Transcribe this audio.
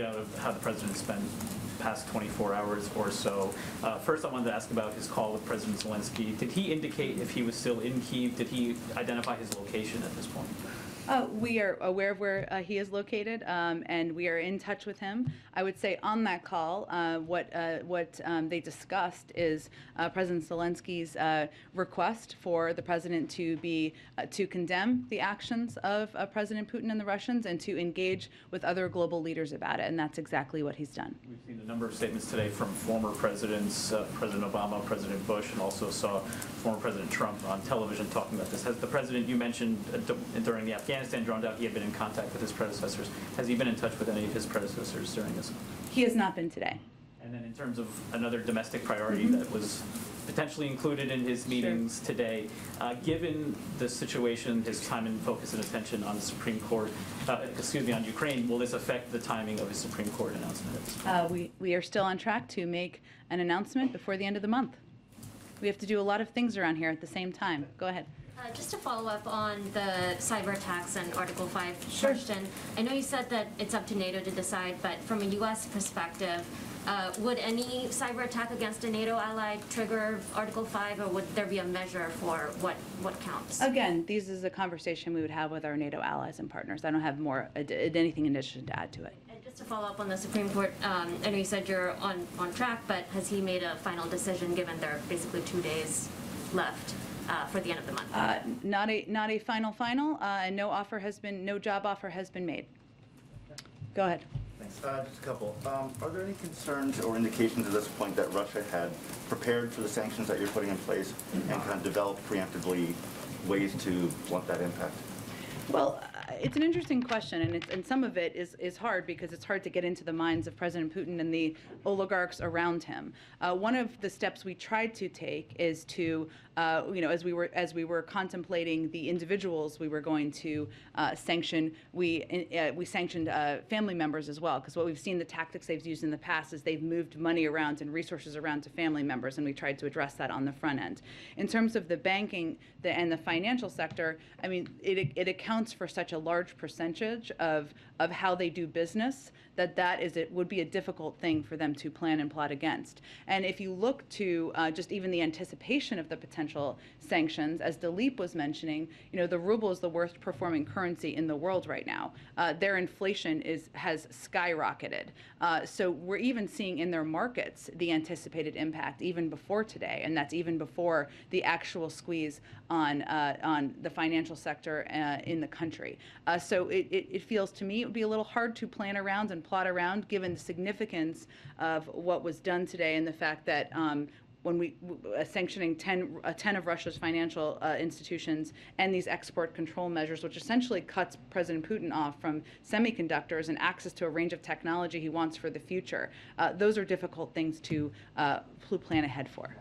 out of how the president spent the past 24 hours or so. First, I wanted to ask about his call with President Zelenskyy. Did he indicate if he was still in Kyiv? Did he identify his location at this point? We are aware of where he is located, and we are in touch with him. I would say on that call, what they discussed is President Zelenskyy's request for the president to condemn the actions of President Putin and the Russians and to engage with other global leaders about it, and that's exactly what he's done. We've seen a number of statements today from former presidents, President Obama, President Bush, and also saw former President Trump on television talking about this. Has the president, you mentioned during the Afghanistan drawdown, he had been in contact with his predecessors. Has he been in touch with any of his predecessors during this? He has not been today. And then in terms of another domestic priority that was potentially included in his meetings today, given the situation, his time and focus and attention on the Supreme Court, on Ukraine, will this affect the timing of his Supreme Court announcement at this point? We are still on track to make an announcement before the end of the month. We have to do a lot of things around here at the same time. Go ahead. Just to follow up on the cyber attacks and Article 5 Sure. question, I know you said that it's up to NATO to decide, but from a U.S. perspective, would any cyber attack against a NATO ally trigger Article 5, or would there be a measure for what counts? Again, this is a conversation we would have with our NATO allies and partners. I don't have anything in addition to add to it. And just to follow up on the Supreme Court, I know you said you're on track, but has he made a final decision given there are basically 2 days left for the end of the month? Not a final, and no job offer has been made. Go ahead. Thanks. Just a couple. Are there any concerns or indications at this point that Russia had prepared for the sanctions that you're putting in place and kind of developed preemptively ways to blunt that impact? Well, it's an interesting question, and some of it is hard because it's hard to get into the minds of President Putin and the oligarchs around him. One of the steps we tried to take is to, as we were contemplating the individuals we were going to sanction, we sanctioned family members as well, because what we've seen the tactics they've used in the past is they've moved money around and resources around to family members, and we tried to address that on the front end. In terms of the banking and the financial sector, I mean, it accounts for such a large percentage of how they do business it would be a difficult thing for them to plan and plot against. And if you look to just even the anticipation of the potential sanctions, as Dilip was mentioning, the ruble is the worst performing currency in the world right now. Their inflation has skyrocketed. So we're even seeing in their markets the anticipated impact even before today, and that's even before the actual squeeze on the financial sector in the country. So it feels to me it would be a little hard to plan around and plot around given the significance of what was done today and the fact that when we sanctioning 10 of Russia's financial institutions and these export control measures, which essentially cuts President Putin off from semiconductors and access to a range of technology he wants for the future. Those are difficult things to plan ahead for.